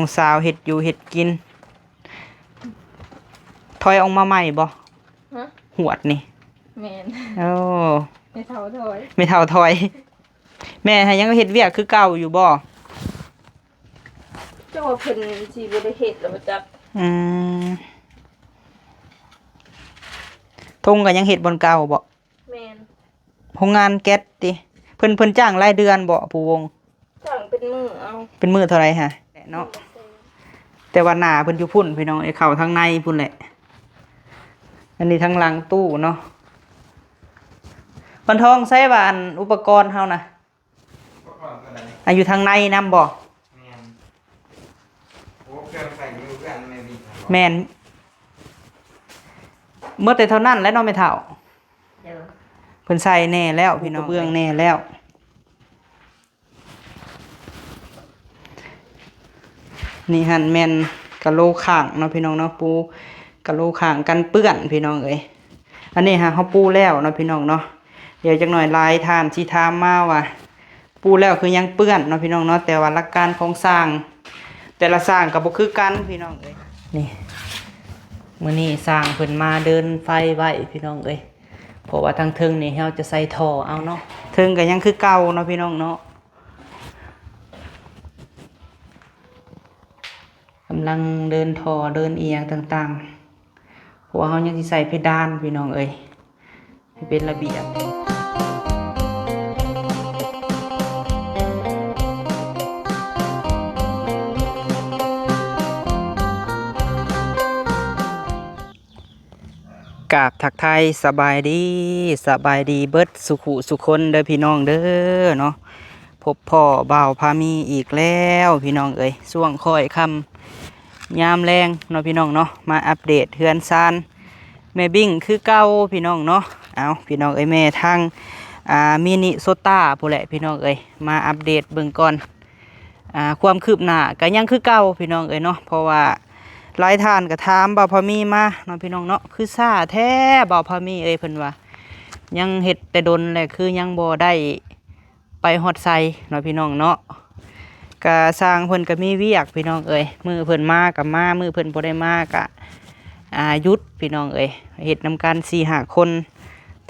น้องสาวเห็ดอยู่เห็ดกินถอยออกมาใหม่บ่ฮะหวดนี่แมนโอ้ไม่เท่าถอยไม่เท่าถอย แม่ให้ยังเห็ดเวียกคือเก่าอยู่บ่เจ้าว่าเพิ่นสิบ่ได้เฮ็ดแล้วบ่จักทงก็ยังเห็ดบนเก่าบ่แม่นโรงงานแก๊สติเพิ่นจ้างรายเดือนบ่ผู้วงจ้างเป็นมื้อเอาเป็นมื้อเท่าไหร่ฮะเนาะแต่ว่าหน้าเพิ่นอยู่พุ่นพี่น้องไอ้เข้าทางในพุ่นแหละอันนี้ทางหลังตู้เนาะบันทองใช้ว่าอันอุปกรณ์เฮานะอยู่ทางในนำบ่แม่นเมื่อแต่เท่านั้นแล้วเนาะไม่เท่าเพิ่นใส่แน่แล้วพี่น้องเบื้องแน่แล้วนี่หั่นแม่นกะโหลข้างเนาะพี่น้องเนาะปูกะโหลข้างกันเปื้อนพี่น้องเอ้ยอันนี้ฮะเฮาปูแล้วเนาะพี่น้องเนาะเดี๋ยวจักหน่อยลายทานสิถามมาว่าปูแล้วคือยังเปื้อนเนาะพี่น้องเนาะแต่ว่าหลักการของสร้างแต่ละสร้างก็บ่คือกันพี่น้องเอ้ยนี่มื้อนี้สร้างเพิ่นมาเดินไฟไว้พี่น้องเอ้ยเพราะว่าทางเทิงนี่เฮาจะใส่ท่อเอาเนาะเทิงก็ยังคือเก่าเนาะพี่น้องเนาะกำลังเดินท่อเดินเอียงต่างๆเพราะว่าเฮายังสิใส่เพดานพี่น้องเอ้ยให้เป็นระเบียบกราบทักทายสบายดีเบิดสุขุสุคนเด้อพี่น้องเด้อเนาะพบพ่อบ่าวพามีอีกแล้วพี่น้องเอ้ยช่วงค่อยค่ำยามแรงเนาะพี่น้องเนาะมาอัปเดตเฮือนซานแม่บิ้งคือเก่าพี่น้องเนาะเอาพี่น้องเอ้ยแม่ทางมินิโซต้าผู้แหละพี่น้องเอ้ยมาอัปเดตเบิ่งก่อนความคืบหน้าก็ยังคือเก่าพี่น้องเอ้ยเนาะเพราะว่าหลายท่านก็ถามบ่าวพามีมาเนาะพี่น้องเนาะคือซ่าแท้บ่าวพามีเอ้ยเพิ่นว่ายังเฮ็ดแต่ดนแหละคือยังบ่ได้ไปฮอดไซเนาะพี่น้องเนาะก็สร้างเพิ่นก็มีเวียกพี่น้องเอ้ยมือเพิ่นมาก็มามือเพิ่นบ่ได้มาก็หยุดพี่น้องเอ้ยเฮ็ดนำกัน 4-5 คน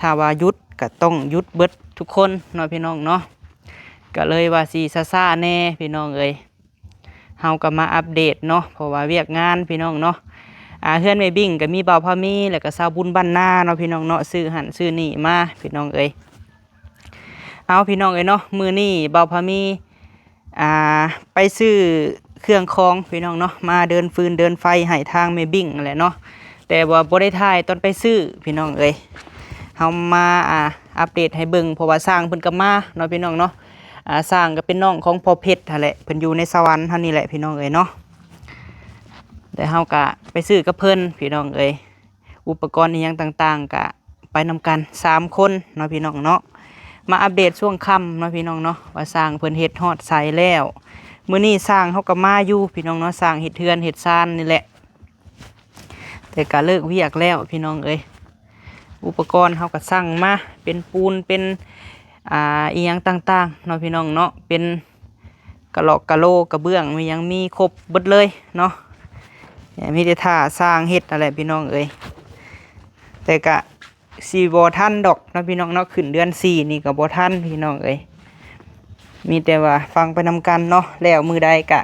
ถ้าว่าหยุดก็ต้องหยุดเบิดทุกคนเนาะพี่น้องเนาะก็เลยว่าสิซ่าๆแน่พี่น้องเอ้ยเฮาก็มาอัปเดตเนาะเพราะว่าเวียกงานพี่น้องเนาะเฮือนแม่บิ้งก็มีบ่าวพามีแล้วก็สาวบุญบ้านนาเนาะพี่น้องเนาะซื้อหันซื้อนี่มาพี่น้องเอ้ยเอาพี่น้องเอ้ยเนาะมื้อนี้บ่าวพามีไปซื้อเครื่องคองพี่น้องเนาะมาเดินฟืนเดินไฟให้ทางแม่บิ้งนั่นแหละเนาะแต่ว่าบ่ได้ถ่ายตอนไปซื้อพี่น้องเอ้ยเฮามาอัปเดตให้เบิ่งเพราะว่าสร้างเพิ่นก็มาเนาะพี่น้องเนาะสร้างก็เป็นน้องของพ่อเพชรนั่นแหละเพิ่นอยู่ในสวรรค์เท่านี้แหละพี่น้องเอ้ยเนาะแต่เฮาก็ไปซื้อกับเพิ่นพี่น้องเอ้ยอุปกรณ์อีหยังต่างๆก็ไปนำกัน3คนเนาะพี่น้องเนาะมาอัปเดตช่วงค่ำเนาะพี่น้องเนาะว่าสร้างเพิ่นเฮ็ดฮอดใสแล้วมื้อนี้สร้างเฮาก็มาอยู่พี่น้องเนาะสร้างเฮ็ดเทือนเฮ็ดซานนี่แหละแต่ก็เลิกเวียกแล้วพี่น้องเอ้ยอุปกรณ์เฮาก็สั่งมาเป็นปูนเป็นอีหยังต่างๆเนาะพี่น้องเนาะเป็นกะโหลกกะโหลกระเบื้องมียังมีครบเบิดเลยเนาะมีแต่ท่าสร้างเฮ็ดอะไรพี่น้องเอ้ยแต่กะสีบ่ทันดอกเนาะพี่น้องเนาะขึ้นเดือน4นี่ก็บ่ทันพี่น้องเอ้ยมีแต่ว่าฟังไปนำกันเนาะแล้วมือใดกะ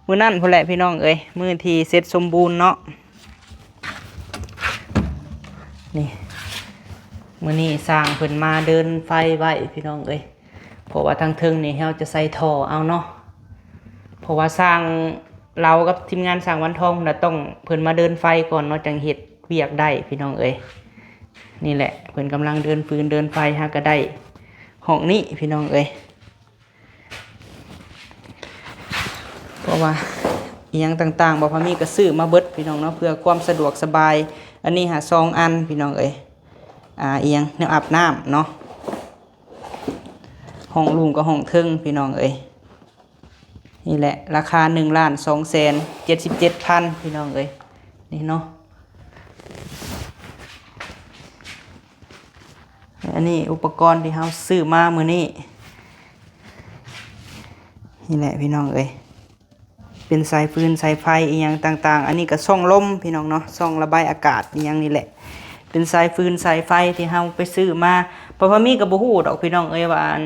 มือนั่นพุ่นแหละพี่น้องเอ้ยมือที่เสร็จสมบูรณ์เนาะนี่มื้อนี้สร้างเพิ่นมาเดินไฟไว้พี่น้องเอ้ยเพราะว่าทางเทิงนี่เฮาจะใส่ท่อเอาเนาะเพราะว่าสร้างเรากับทีมงานสร้างวันทองน่ะต้องเพิ่นมาเดินไฟก่อนเนาะจังเฮ็ดเวียกได้พี่น้องเอ้ยนี่แหละเพิ่นกำลังเดินฟืนเดินไฟหาก็ได้ห้องนี้พี่น้องเอ้ยเพราะว่าอีหยังต่างๆบ่พอมีก็ซื้อมาเบิดพี่น้องเนาะเพื่อความสะดวกสบายอันนี้หา2 อันพี่น้องเอ้ยอีหยังแนวอาบน้ำเนาะห้องลุงกับห้องเทิงพี่น้องเอ้ยนี่แหละราคา1,277,000พี่น้องเอ้ยนี่เนาะอันนี้อุปกรณ์ที่เราซื้อมามื้อนี้นี่แหละพี่น้องเอ้ย เป็นสายฟืนสายไฟอีหยังต่างๆอันนี้ก็ช่องลมพี่น้องเนาะช่องระบายอากาศอีหยังนี่แหละเป็นสายฟืนสายไฟที่เฮาไปซื้อมาเพราะว่ามีก็บ่ฮู้ดอกพี่น้องเอ้ยว่าอัน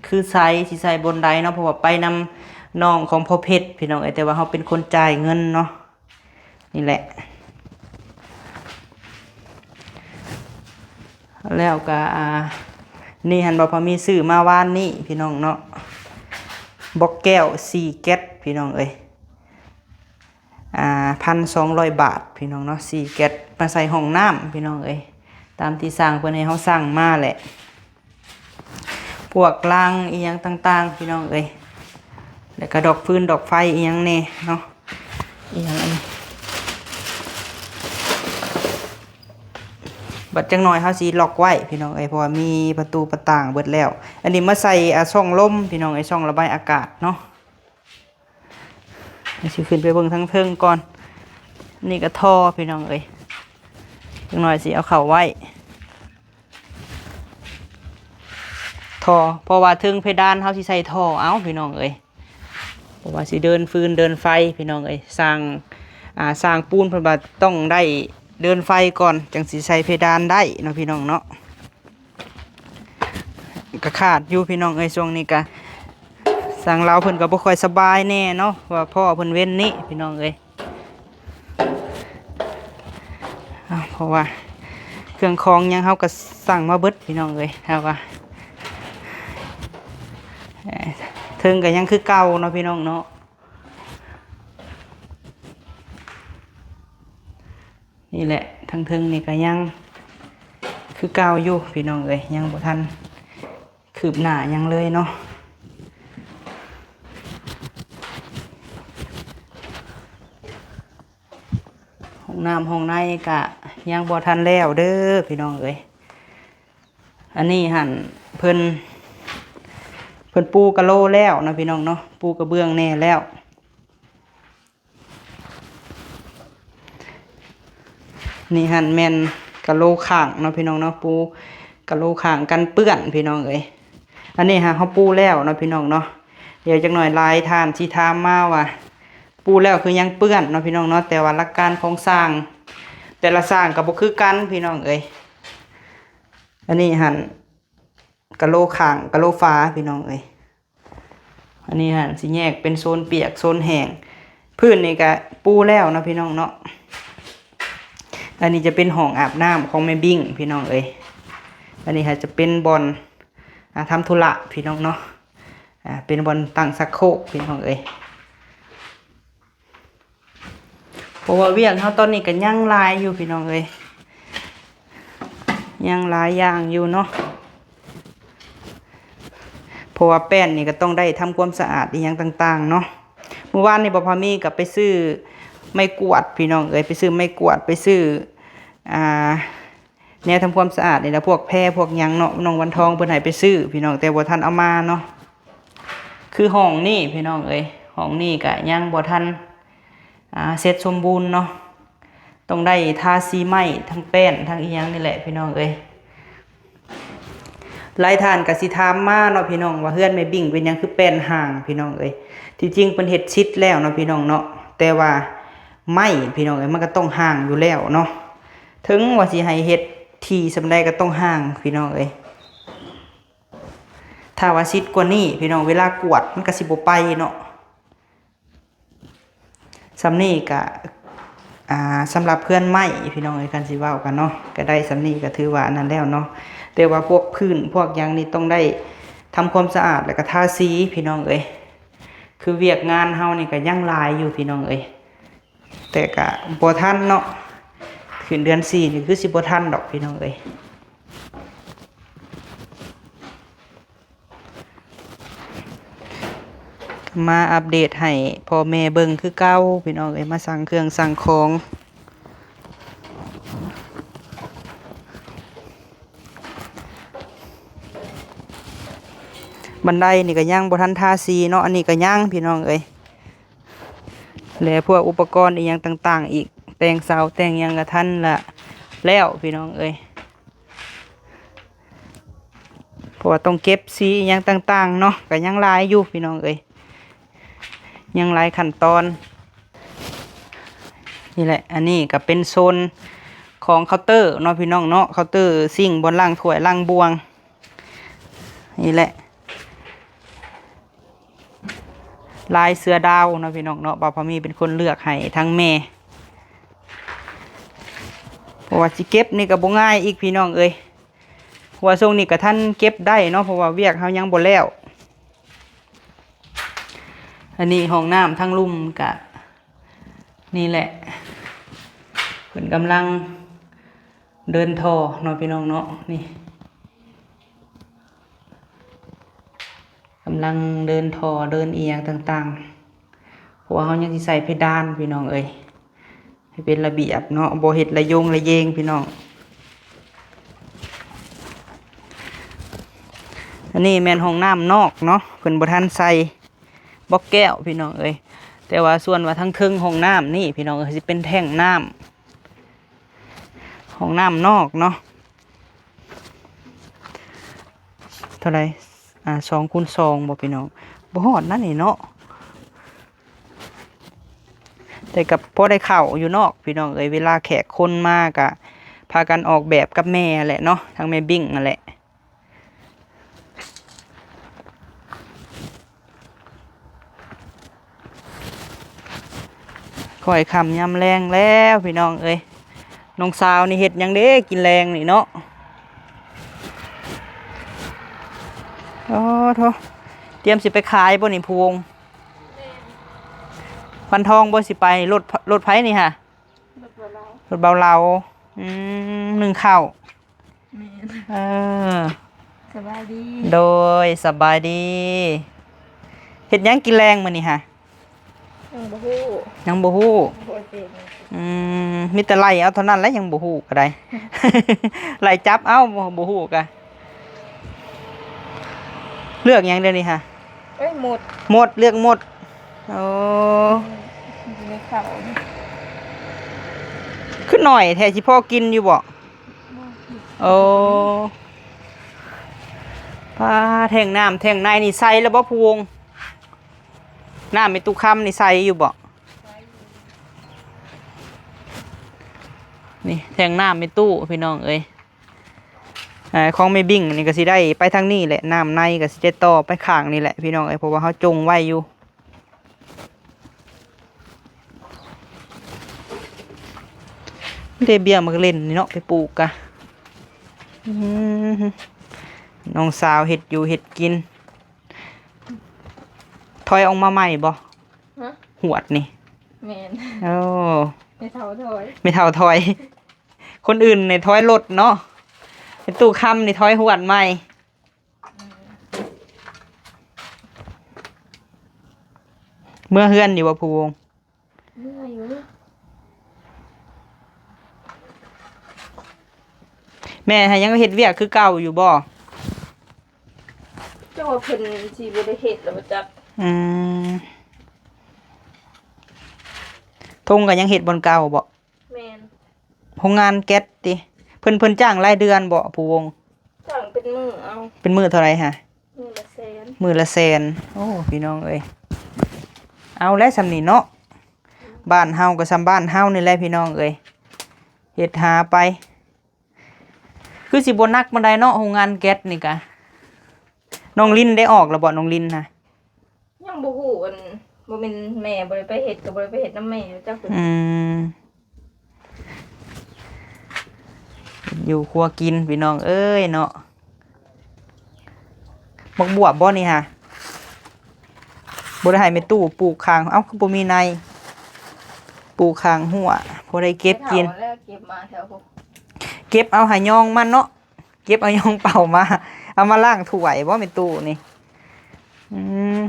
คือสายสิใส่บนใดเนาะเพราะว่าไปนำน้องของพ่อเพชรพี่น้องเอ้ยแต่ว่าเฮาเป็นคนจ่ายเงินเนาะนี่แหละแล้วก็นี่หันบ่พอมีซื้อมาวานนี้พี่น้องเนาะบอกแก้ว4แก๊สพี่น้องเอ้ย1,200 บาทพี่น้องเนาะ4แก๊สมาใส่ห้องน้ำพี่น้องเอ้ยตามที่สร้างเพิ่นให้เฮาสั่งมาแหละพวกรางอีหยังต่างๆพี่น้องเอ้ยแล้วก็ดอกฟืนดอกไฟอีหยังแน่เนาะอีหยังอันนี้บัดจังหน่อยเฮาสิล็อกไว้พี่น้องเอ้ยเพราะว่ามีประตูประต่างเบิดแล้วอันนี้มาใส่ช่องลมพี่น้องเอ้ยช่องระบายอากาศเนาะสิขึ้นไปเบิ่งทั้งเทิงก่อนนี่ก็ท่อพี่น้องเอ้ยจังหน่อยสิเอาเข้าไว้ท่อเพราะว่าถึงเพดานเฮาสิใส่ท่อเอาพี่น้องเอ้ยเพราะว่าสิเดินฟืนเดินไฟพี่น้องเอ้ยสร้างปูนเพิ่นว่าต้องได้เดินไฟก่อนจังสิใส่เพดานได้เนาะพี่น้องเนาะก็ขาดอยู่พี่น้องเอ้ยช่วงนี้ก็สั่งเราเพิ่นก็บ่ค่อยสบายแน่เนาะว่าพ่อเพิ่นเว้นนี้พี่น้องเอ้ยเพราะว่าเครื่องของยังเฮาก็สั่งมาเบิดพี่น้องเอ้ยเฮาว่าถึงก็ยังคือเก่าเนาะพี่น้องเนาะนี่แหละทั้งถึงนี่ก็ยังคือเก่าอยู่พี่น้องเอ้ยยังบ่ทันคืบหน้ายังเลยเนาะห้องน้ำห้องในก็ยังบ่ทันแล้วเด้อพี่น้องเอ้ยอันนี้หั่นเพิ่นปูกะโลแล้วนะพี่น้องเนาะปูกระเบื้องแน่แล้วนี่หั่นแม่นกะโลข้างเนาะพี่น้องเนาะปูกะโลข้างกันเปื้อนพี่น้องเอ้ยอันนี้ฮะเฮาปูแล้วเนาะพี่น้องเนาะเดี๋ยวจักหน่อยลายทานสิถามมาว่าปูแล้วคือยังเปื้อนเนาะพี่น้องเนาะแต่ว่าหลักการของสร้างแต่ละสร้างก็บ่คือกันพี่น้องเอ้ยอันนี้หั่นกะโลข้างกะโลฟ้าพี่น้องเอ้ยอันนี้หั่นสิแยกเป็นโซนเปียกโซนแห้งพื้นนี่ก็ปูแล้วเนาะพี่น้องเนาะอันนี้จะเป็นห้องอาบน้ำของแม่บิ้งพี่น้องเอ้ยอันนี้จะเป็นบอนทำธุระพี่น้องเนาะเป็นบอนตั้งชักโครกพี่น้องเอ้ยเพราะว่าเวียงเขาตอนนี้ก็ย่างลายอยู่พี่น้องเอ้ยย่างลายย่างอยู่เนาะเพราะว่าแป้นนี่ก็ต้องได้ทำความสะอาดอีกอย่างต่างๆเนาะเมื่อวานนี่บ่พอมีกับไปซื้อไม้กวาดพี่น้องเอ้ยไปซื้อไม้กวาดไปซื้อแนวทำความสะอาดนี่นะพวกแพรพวกหยังเนาะน้องวันทองเพิ่นให้ไปซื้อพี่น้องแต่บ่ทันเอามาเนาะคือห้องนี่พี่น้องเอ้ยห้องนี่ก็ยังบ่ทันเสร็จสมบูรณ์เนาะต้องได้ทาสีไม้ทั้งแป้นทั้งอีหยังนี่แหละพี่น้องเอ้ยหลายท่านก็สิถามมาเนาะพี่น้องว่าเฮือนแม่บิ่งเป็นหยังคือแป้นห่างพี่น้องเอ้ยที่จริงเพิ่นเฮ็ดชิดแล้วเนาะพี่น้องเนาะแต่ว่าไม้พี่น้องเอ้ยมันก็ต้องห่างอยู่แล้วเนาะถึงว่าสิให้เฮ็ดที่สำใดก็ต้องห่างพี่น้องเอ้ยถ้าว่าชิดกว่านี้พี่น้องเวลากวดมันก็สิบ่ไปเนาะสำนี้ก็สำหรับเพื่อนไม้พี่น้องเอ้ยกันสิเว้ากันเนาะก็ได้สำนี้ก็ถือว่าอันนั้นแล้วเนาะแต่ว่าพวกพื้นพวกหยังนี่ต้องได้ทำความสะอาดแล้วก็ทาสีพี่น้องเอ้ยคือเวียกงานเฮานี่ก็ยังหลายอยู่พี่น้องเอ้ยแต่ก็บ่ทันเนาะขึ้นเดือน4นี่คือสิบ่ทันดอกพี่น้องเอ้ยมาอัปเดตให้พ่อแม่เบิ่งคือเก่าพี่น้องเอ้ยมาสั่งเครื่องสั่งของบันไดนี่ก็ยังบ่ทันทาสีเนาะอันนี้ก็ยังพี่น้องเอ้ยแล้วพวกอุปกรณ์อีหยังต่างๆอีกแต่งเสาแต่งหยังก็ทันละแล้วพี่น้องเอ้ยเพราะว่าต้องเก็บสีอีหยังต่างๆเนาะก็ยังหลายอยู่พี่น้องเอ้ย ยังหลายขั้นตอนนี่แหละอันนี้ก็เป็นโซนของเคาน์เตอร์เนาะพี่น้องเนาะเคาน์เตอร์ซิ่งบนล่างถ้วยล่างบวงนี่แหละลายเสือดาวเนาะพี่น้องเนาะบ่าวพามีเป็นคนเลือกให้ทั้งแม่เพราะว่าสิเก็บนี่ก็บ่ง่ายอีกพี่น้องเอ้ยเพราะว่าทรงนี้ก็ท่านเก็บได้เนาะเพราะว่าเวียกเฮายังบ่แล้วอันนี้ห้องน้ำทั้งลุ่มกะนี่แหละเพิ่นกำลังเดินท่อเนาะพี่น้องเนาะนี่กำลังเดินท่อเดินเอียงต่างๆเพราะว่าเฮายังสิใส่เพดานพี่น้องเอ้ยให้เป็นระเบียบเนาะบ่เฮ็ดระยงระเยงพี่น้องอันนี้แม่นห้องน้ำนอกเนาะเพิ่นบ่ทันใส่บล็อกแก้วพี่น้องเอ้ยแต่ว่าส่วนว่าทั้งเทิงห้องน้ำนี่พี่น้องเอ้ยสิเป็นแท่งน้ำห้องน้ำนอกเนาะเท่าไร2x2บ่พี่น้องบ่ฮอดนั่นนี่เนาะแต่กับพอได้เข้าอยู่นอกพี่น้องเอ้ยเวลาแขกคนมากะพากันออกแบบกับแม่แหละเนาะทั้งแม่บิ้งนั่นแหละค่อยคำยำแรงแล้วพี่น้องเอ้ยน้องสาวนี่เห็ดหยังเด้กินแรงนี่เนาะโอ้โธ่เตรียมสิไปขายบ่นี่พวงพันทองบ่สิไปรถไผนี่ค่ะรถเบาเรานึ่งข้าวแม่นเออสบายดีโดยสบายดีเห็ดหยังกินแรงมื้อนี่ค่ะยังบ่ฮู้ยังบ่ฮู้บ่เจ็บมีแต่ไล่เอาเท่านั้นแหล้วยังบ่ฮู้ก็ได้ ไล่จับเอาบ่ฮู้ก็เลือกหยังเดี๋ยวนี้ค่ะเอ้ยหมดเลือกหมดโอ้ในเขาขึ้นหน่อยแท้สิพ่อกินอยู่บ่โอ้ปลาแท่งน้ำแท่งในนี่ใส่แล้วบ่พวงน้ำในตู้ค้ำนี่ใส่อยู่บ่นี่แทงน้ำในตู้พี่น้องเอ้ยของไม่บิ่งนี่ก็สิได้ไปทางนี้แหละน้ำในก็สิได้ต่อไปข้างนี่แหละพี่น้องเอ้ยเพราะว่าเขาจงไว้อยู่เดเบียมาเล่นนี่เนาะไปปลูกกะน้องสาวเห็ดอยู่เห็ดกินถอยออกมาใหม่บ่หวดนี่แม่นโอ้ไม่เท่าถอยไม่เท่าถอยคนอื่นในถอยรถเนาะเป็นตู้คำในถอยหวดใหม่เมื่อเฮือนอยู่ว่าภูวงเมื่ออยู่แม่ยังเฮ็ดเวียกคือเก่าอยู่บ่เจ้าว่าเพิ่นสิบ่ได้เฮ็ดแล้วบ่จักทงก็ยังเฮ็ดบนเก่าบ่แม่นโรงงานแก๊สติเพิ่นจ้างรายเดือนบ่ผู้วงจ้างเป็นมื้อเอาเป็นมื้อเท่าไหร่ฮะมื้อละแสนโอ้พี่น้องเอ้ยเอาแล้วซำนี้เนาะบ้านเฮาก็ซำบ้านเฮานี่แหละพี่น้องเอ้ยเฮ็ดหาไปคือสิบ่นักปานใดเนาะโรงงานแก๊สนี่กะน้องลินได้ออกแล้วบ่น้องลินน่ะยังบ่ฮู้อันบ่แม่นแม่บ่ได้ไปเฮ็ดก็บ่ได้ไปเฮ็ดนำแม่จักอยู่ครัวกินพี่น้องเอ้ยเนาะบักบวบบ่นี่ฮะบ่ได้ให้แม่ตู้ปลูกข้างเอ้าคือบ่มีในปลูกข้างหัวพอได้เก็บกินเก็บมาแถวพวกเก็บเอาหายองมันเนาะเก็บเอายองเป่ามาเอามาล้างถ้วยบ่แม่ตู้นี่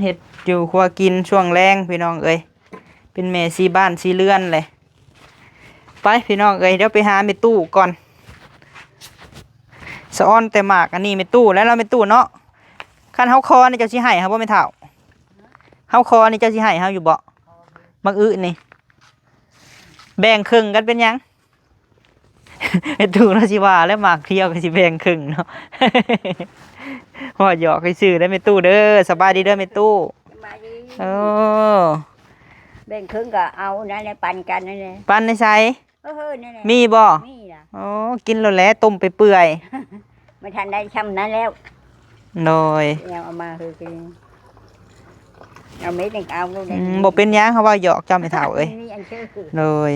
เฮ็ดอยู่ครัวกินช่วงแรงพี่น้องเอ้ยเป็นแม่ซีบ้านซีเรือนเลยไปพี่น้องเอ้ยเดี๋ยวไปหาแม่ตู้ก่อนสะอ้อนแต่หมากอันนี้แม่ตู้แล้วเราแม่ตู้เนาะคันเฮาคอนี่เจ้าสิให้ครับบ่แม่เฒ่าเฮาคอนี่เจ้าสิให้เฮาอยู่บ่มักอึนี่แบ่งครึ่งกันเป็นหยังแม่ตู้เราสิว่าแล้วหมากเที่ยวก็สิแบ่งครึ่งเนาะว่าหยอกให้ซื้อได้แม่ตู้เด้อสบายดีเด้อแม่ตู้สบายดีโอ้ แบ่งครึ่งก็เอานั่นแหละปันกันนั่นแหละ ปันในไส นั่นแหละ มีบ่ มีล่ะ โอ้กินแล้วแหละต้มไปเปื่อย ไม่ทันได้ช่ำนั้นแล้ว โดย เอามาคือกินเอาเม็ดนึงเอาลูกได้ บ่เป็นหยังเขาว่าหยอกเจ้าไม่เฒ่าเอ้ย นี่อันชื่อคือ โดย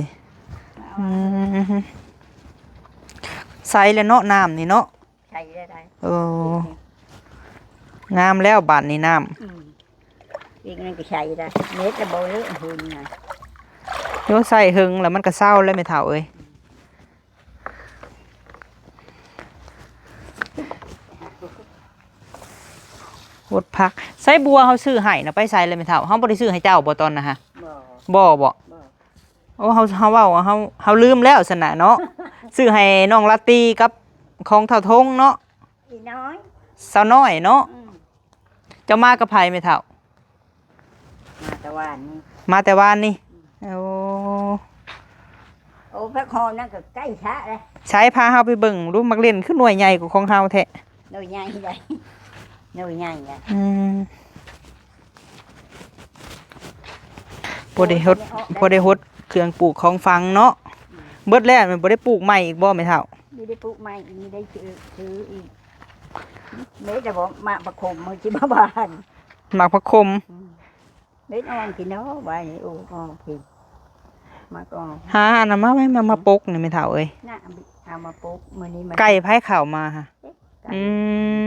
ใสแล้วเนาะน้ำนี่เนาะ ใช่ได้ โอ้งามแล้วบาดนี้น้ำ อีกนั่นก็ใช่ได้เม็ดจะโบเลือหุ่นนะ โยใส่หึงแล้วมันก็เศร้าเลยไม่เฒ่าเอ้ยวดพักใส่บัวเขาซื้อให้นะไปใส่เลยไม่เฒ่าเขาบ่ได้ซื้อให้เจ้าบ่ตอนนะฮะ บ่ บ่โอ้เขาเว้าว่าเขาลืมแล้วสนะเนาะ ซื้อให้น้องลาตรีกับของเฒ่าทงเนาะ อีน้อย สาวน้อยเนาะเจ้ามากับไผไม่เฒ่า มาตะวันนี่ มาแต่วานนี่โอ้ โอ้พระคอนั่นก็ใกล้ชะเลย ใช้พาเฮาไปเบิ่งดูมักเล่นคือหน่วยใหญ่กว่าของเฮาแท้ หน่วยใหญ่เลยหน่วยใหญ่เลย บ่ได้ฮดเครื่องปลูกของฟังเนาะเบิดแล้วมันบ่ได้ปลูกใหม่อีกบ่แม่เฒ่า ไม่ได้ปลูกใหม่ไม่ได้ซื้ออีกเม็ดจะบอกมาประคมมือจิบ้าบาน หมากผักคม เม็ดอ่อนกินเนาะใบนี่โอ้อ่อนกินมาก่อน หาอันนั้นมาไว้มาปกนี่แม่เฒ่าเอ้ย น่าเอามาปลูกมื้อนี้มัน ไก่ไผข้าวมาฮะ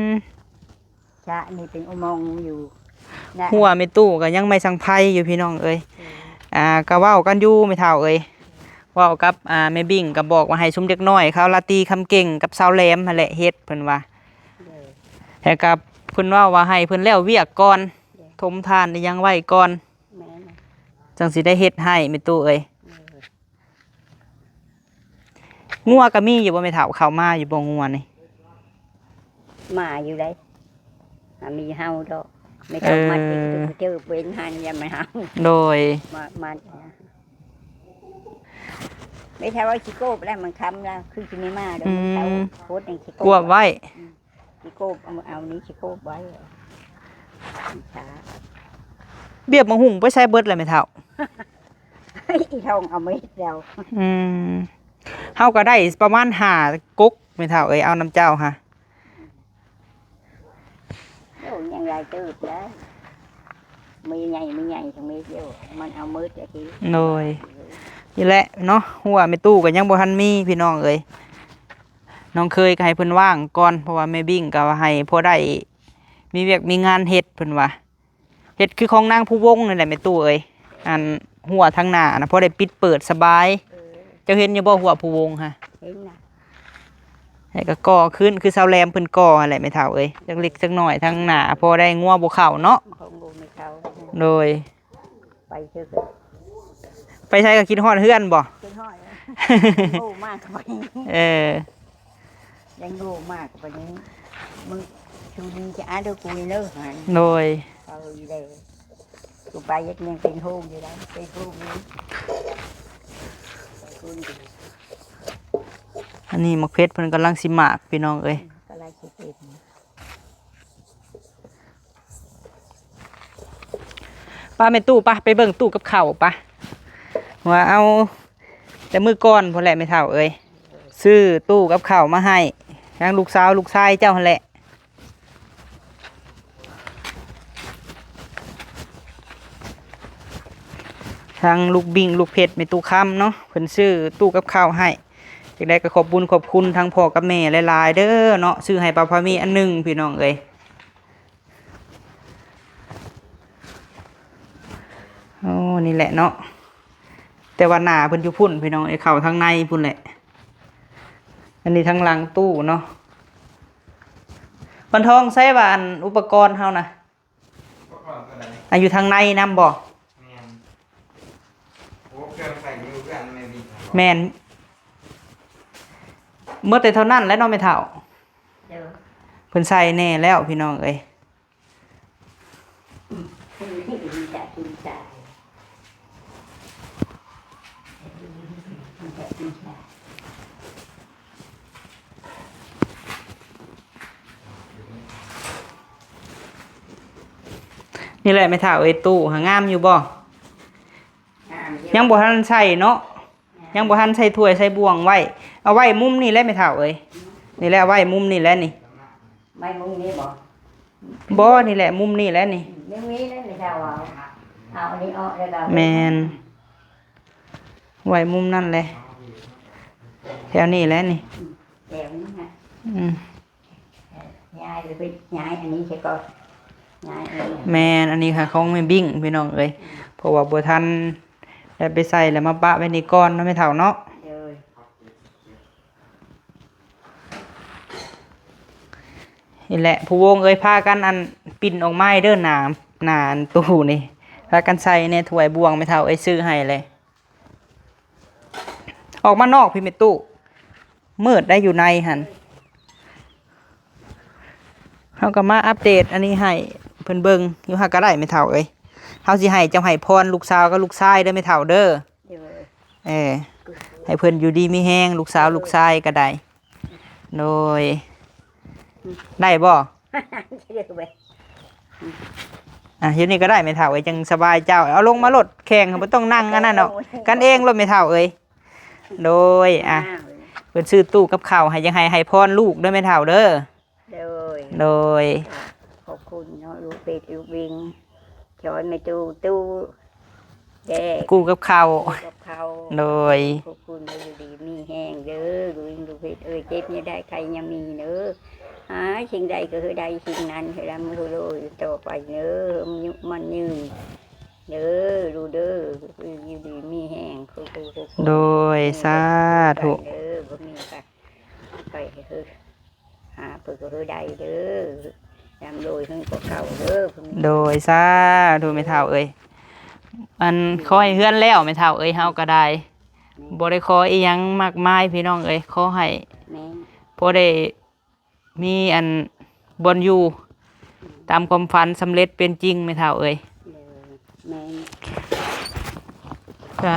ม ชะนี่เป็นอุโมงค์อยู่นะ หัวแม่ตู้ก็ยังไม่สังไผอยู่พี่น้องเอ้ยก็เว้ากันอยู่แม่เฒ่าเอ้ยเว้ากับแม่บิ่งก็บอกว่าให้ซุมเด็กน้อยเขาลาตีคำเก่งกับสาวแหลมนั่นแหละเฮ็ดเพิ่นว่าแต่กับเพิ่นว่าให้เพิ่นแล้วเวียกก่อนทมทานนี่ยังไว้ก่อน แม่นะ จังสิได้เฮ็ดให้แม่ตู้เอ้ยงัวก็มีอยู่บ่แม่เฒ่าเข้ามาอยู่บ่งัวนี่ มาอยู่ได้มีเฮาดอกไม่ต้องมาติดเจอเป็นหันอย่ามาเฮา โดย มาไม่ใช่ว่าชิโก้แล้วมันค้ำแล้วคือจะไม่มาเดี๋ยวมันเขาโคตรอย่างชิโก้ กลัวไว้ ชิโก้เอานี้ชิโก้ไว้ช้า เบียบมังหุงไปใช้เบิดเลยแม่เฒ่า อีทองเอาไม่เดียว อืมเฮาก็ได้ประมาณ5กุ๊กแม่เฒ่าเอ้ยเอาน้ำเจ้าค่ะ โอ้ยังไงจืดแล้วมีใหญ่ทั้งมีเดียวมันเอามืดจะที โดยนี่แหละเนาะหัวแม่ตู้ก็ยังบ่ทันมีพี่น้องเอ้ยน้องเคยก็ให้เพิ่นว่างก่อนเพราะว่าแม่บิ่งก็ให้พอได้มีเวียกมีงานเฮ็ดเพิ่นว่าเฮ็ดคือของนางผู้วงนั่นแหละแม่ตู้เอ้ยอันหัวทางหน้านะพอได้ปิดเปิดสบายเจ้าเห็นอยู่บ่หัวผู้วงฮะ เห็นนะ ให้ก็ก่อขึ้นคือเสาแรมเพิ่นก่อนั่นแหละแม่เฒ่าเอ้ยจักเล็กจักน้อยทางหน้าพอได้งัวบ่เข้าเนาะ ของบูไม่เขา โดย ไปเชื่อ ไปใช้ก็คิดฮอดเฮือนบ่ เป็นห้อยโง่มากไป เออ ยังโง่มากไปนี้มึงชูดีจะอ่านดูกูเลิกหัน โดย เอาอยู่เลยกูไปยัดยังเป็นโฮมอยู่แล้วเป็นโฮมนี้คุณ อันนี้มักเพชรเพิ่นกำลังสิหมากพี่น้องเอ้ย ก็ไล่สิเป็น ป้าแม่ตู้ป้าไปเบิ่งตู้กับข้าวป้าว่าเอาแต่มื้อก่อนพุ่นแหละแม่เฒ่าเอ้ยซื้อตู้กับข้าวมาให้ทั้งลูกสาวลูกชายเจ้าหั่นแหละทางลูกบิ่งลูกเพชรแม่ตู้ค้ำเนาะเพิ่นซื้อตู้กับข้าวให้จังได๋ก็ขอบคุณทั้งพ่อกับแม่หลายๆเด้อเนาะซื้อให้ป้าพามีอันหนึงพี่น้องเอ้ยโอ้นี่แหละเนาะแต่ว่าหน้าเพิ่นอยู่พุ่นพี่น้องไอ้เข้าทางในพุ่นแหละอันนี้ทางหลังตู้เนาะบันทองใช้ว่าอันอุปกรณ์เฮานะอยู่ทางในนำบ่แม่นเมื่อแต่เท่านั้นแล้วเนาะไม่เท่า เดี๋ยว เพิ่นใส่แน่แล้วพี่น้องเอ้ย คุณจ่าย นี่แหละไม่เท่าเอ้ยตู้หางามอยู่บ่ ยังบ่ทันใส่เนาะยังบ่ทันใส่ถ้วยใส่บ่วงไว้เอาไว้มุมนี่แหละไม่เท่าเอ้ยนี่แหละไว้มุมนี่แหละนี่ ไม่มุ้งนี้บ่ บ่นี่แหละมุมนี่แหละนี่ ไม่มีเลยไม่เท่าเอาอันนี้ออกแล้วก็ แม่นไว้มุมนั่นแหละแถวนี้แหละนี่ แถวนี้ฮะ อืม ย้ายหรือไปย้ายอันนี้ใช่ก่อนย้ายอันนี้ แม่นอันนี้ค่ะของแม่บิ้งพี่น้องเอ้ยเพราะว่าบ่ทันได้ไปใส่แล้วมาปะไว้นี่ก่อนเนาะไม่เท่าเนาะ เลย นี่แหละผู้วงเอ้ยพากันอันปิ่นออกไม้เด้อหนาอันตู้นี่พากันใส่ในถ้วยบวงไม่เท่าเอ้ยซื้อให้เลยออกมานอกพี่เมตู้มืดได้อยู่ในหันเฮาก็มาอัปเดตอันนี้ให้เพิ่นเบิ่งอยู่หาก็ได้ไม่เท่าเอ้ยเฮาสิให้เจ้าให้พรลูกสาวกับลูกชายเด้อไม่เท่าเด้อ เลย ให้เพิ่นอยู่ดีมีแฮงลูกสาวลูกชายก็ได้โดยได้บ่ เรียกไป อ่ะอยู่นี่ก็ได้ไม่เท่าเอ้ยจังสบายเจ้าเอาลงมารถแข่งบ่ต้องนั่งอันนั้นเนาะกันเองรถไม่เท่าเอ้ยโดยเพิ่นซื้อตู้กับข้าวให้ยังให้พรลูกเด้อไม่เท่าเด้อ เลย โดย ขอบคุณเนาะลูกเป็ดลูกวิงช้อนในตู้แดก กู้กับข้าว กับเขา โดย ขอบคุณดูดีมีแห้งเด้อดูวิงดูเป็ดเจ็บเนี่ยได้ใครยังมีเด้อหาสิ่งใดก็คือใดสิ่งนั้นให้ร่ำรวยต่อไปเด้อมันยืนเด้อดูเด้ออยู่ดีมีแห้งขอบคุณ โดยสาธุ เด้อบ่มีค่ะไปคือหาเปิดก็คือใดเด้อยามโดยทั้งเก่าเด้อ โดยสาธุไม่เท่าเอ้ยอันขอให้เฮือนแล้วไม่เท่าเอ้ยเฮาก็ได้บ่ได้ขออีหยังมากมายพี่น้องเอ้ยขอให้ แม่ พอได้มีอันบนอยู่ตามความฝันสำเร็จเป็นจริงไม่เท่าเอ้ย แม่ ก็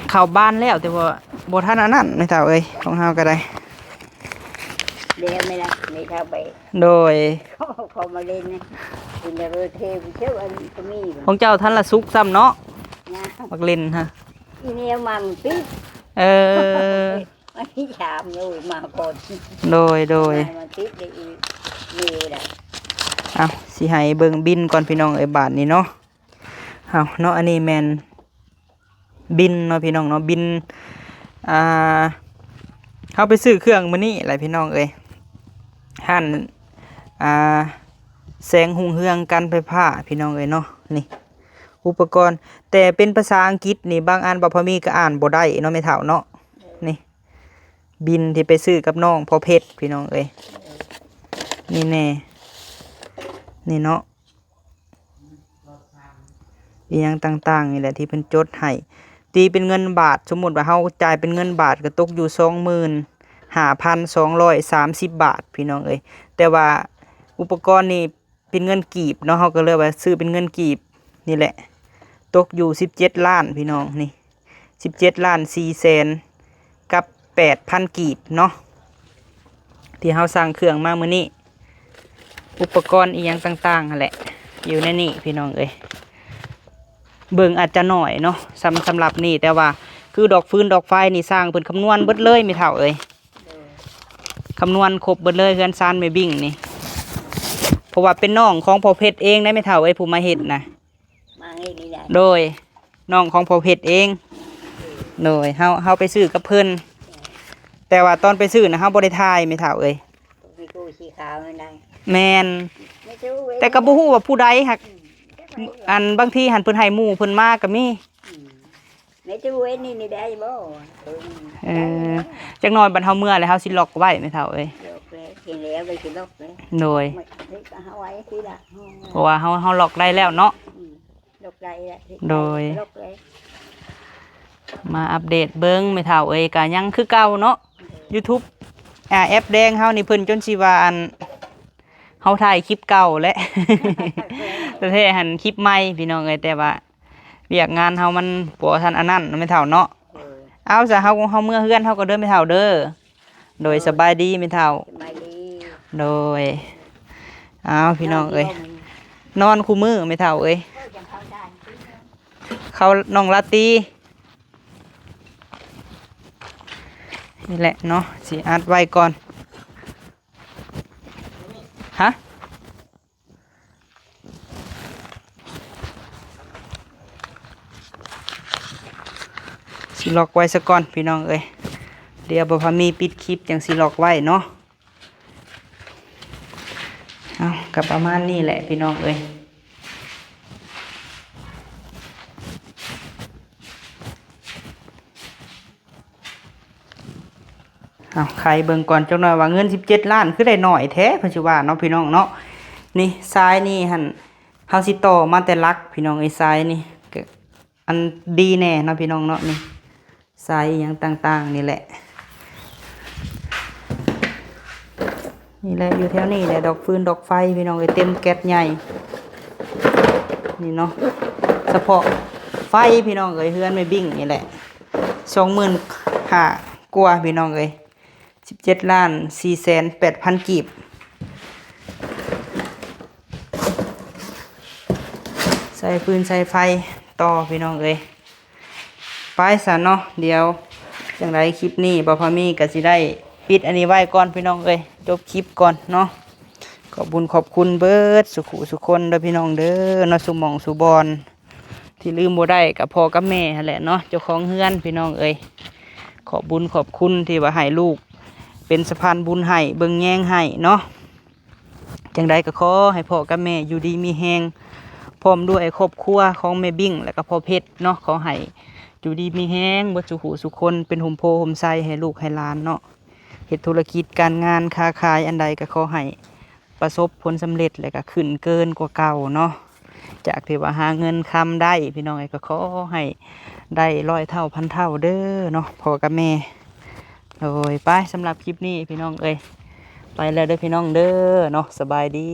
เข้าบ้านแล้วแต่ว่าบ่ทันอันนั้นไม่เท่าเอ้ยของเฮาก็ได้ เดี๋ยวไม่ละไม่เท่าไป โดย เขามาเล่นนะคุณจะเริ่มเทไปเชื่ออันก็มี ของเจ้าท่านละสุกซ้ำเนาะ นะ มักเล่นฮะ อีเนี่ยมันปิด เออ มันที่ชามเลยมาก่อน โดยมันปิดได้อีกมีแหละ เอาสิให้เบิ่งบินก่อนพี่น้องเอ้ยบาทนี้เนาะเอาเนาะอันนี้แม่นบินเนาะพี่น้องเนาะบินเฮาไปซื้อเครื่องมื้อนี้แหละพี่น้องเอ้ยหั่นแสงหุงเฮืองกันไฟฟ้าพี่น้องเอ้ยเนาะนี่อุปกรณ์แต่เป็นภาษาอังกฤษนี่บางอันบ่พอมีก็อ่านบ่ได้เนาะแม่เฒ่าเนาะนี่บินที่ไปซื้อกับน้องพ่อเพชรพี่น้องเอ้ยนี่แน่นี่เนาะอีหยังต่างๆนี่แหละที่เพิ่นจดให้ตีเป็นเงินบาทสมมุติว่าเฮาจ่ายเป็นเงินบาทก็ตกอยู่ 25,230 บาทพี่น้องเอ้ยแต่ว่าอุปกรณ์นี่เป็นเงินกีบเนาะเฮาก็เลยว่าซื้อเป็นเงินกีบนี่แหละตกอยู่17ล้านพี่น้องนี่17ล้าน4แสนกับ 8,000 กีบเนาะที่เฮาสั่งเครื่องมามื้อนี้อุปกรณ์อีหยังต่างๆนั่นแหละอยู่ในนี่พี่น้องเอ้ยเบิ่งอาจจะหน่อยเนาะสำหรับนี่แต่ว่าคือดอกฟืนดอกไฟนี่สร้างเพิ่นคำนวณเบิดเลยไม่เท่าเอ้ยคำนวณครบเบิดเลยเฮือนซานไม่บิ่งนี่เพราะว่าเป็นน้องของพ่อเพชรเองได้ไม่เท่าเอ้ยผู้มาเฮ็ดนะ มาให้นี่แหละ โดยน้องของพ่อเพชรเองโดยเฮาไปซื้อกับเพิ่นแต่ว่าตอนไปซื้อนะเฮาบ่ได้ถ่ายไม่เท่าเอ้ย มีกูสีขาวนั่นได้ แม่น ไม่รู้เว้ย แต่ก็บ่ฮู้ว่าผู้ใดหักอันบางทีหันเพิ่นให้หมู่เพิ่นมาก็มี ไม่รู้เว้ยนี่ได้บ่จักหน่อยบัดเฮาเมื่อแล้วเฮาสิล็อกไว้ไม่เท่าเอ้ย ลกเลยกินแล้วไปกินลกเลย โดย ไม่เอาไว้ที่ละ เพราะว่าเฮาล็อกได้แล้วเนาะ ลกได้ละ โดย ลกเลย มาอัปเดตเบิ่งไม่เท่าเอ้ยก็ยังคือเก่าเนาะ YouTube แอปแดงเฮานี่เพิ่นจนสิว่าอันเฮาถ่ายคลิปเก่าและ แต่แท้หันคลิปใหม่พี่น้องเอ้ยแต่ว่าเวียกงานเฮามันบ่ทันอันนั้นไม่เท่าเนาะเอาซะเฮาเมื่อเฮือนเฮาก็เดินไม่เท่าเด้อโดยสบายดีไม่เท่า สบายดี โดยเอาพี่น้องเอ้ยนอนคู่มือไม่เท่าเอ้ยเขาน้องลาตี นี่แหละเนาะสิอัดไว้ก่อนฮะสิล็อกไว้ซะก่อนพี่น้องเอ้ยเดี๋ยวบ่พามีปิดคลิปจังสิล็อกไว้เนาะเอากับประมาณนี้แหละพี่น้องเอ้ยเอาใครเบิ่งก่อนจังหน่อยว่าเงิน17 ล้านคือได้หน่อยแท้เพิ่นสิว่าเนาะพี่น้องเนาะนี่ทรายนี่หั่นเฮาสิต่อมาแต่ลักพี่น้องไอ้ทรายนี่ก็อันดีแน่เนาะพี่น้องเนาะนี่ทรายอหยังต่างๆนี่แหละนี่แหละอยู่แถวนี้แหละดอกฟืนดอกไฟพี่น้องเอ้ยเต็มแก๊สใหญ่นี่เนาะเฉพาะไฟพี่น้องเอ้ยเฮือนไม่บิ่งนี่แหละ25,000กว่าพี่น้องเอ้ย17,408,000 กีบใส่ฟืนใส่ไฟต่อพี่น้องเอ้ยไปซะเนาะเดี๋ยวจังไรคลิปนี้บ่พามีก็สิได้ปิดอันนี้ไว้ก่อนพี่น้องเอ้ยจบคลิปก่อนเนาะขอบคุณเบิดสุขุสุคนเด้อพี่น้องเด้อเนาะสุหม่องสุบอนที่ลืมบ่ได้กับพ่อกับแม่นั่นแหละเนาะเจ้าของเฮือนพี่น้องเอ้ยขอบคุณที่ว่าให้ลูกเป็นสะพานบุญให้เบิ่งแยงให้เนาะจังใดก็ขอให้พ่อกับแม่อยู่ดีมีแฮงพร้อมด้วยครอบครัวของแม่บิ่งและก็พ่อเพชรเนาะขอให้อยู่ดีมีแฮงบ่สุขุสุคนเป็นหุ่มโพหุ่มไส้ให้ลูกให้หลานเนาะเฮ็ดธุรกิจการงานค้าขายอันใดก็ขอให้ประสบผลสำเร็จและก็ขึ้นเกินกว่าเก่าเนาะจากที่ว่าหาเงินคำได้พี่น้องก็ขอให้ได้100 เท่าพันเท่าเด้อเนาะพ่อกับแม่โดยไปสำหรับคลิปนี้พี่น้องเอ้ยไปแล้วเด้อพี่น้องเด้อเนาะสบายดี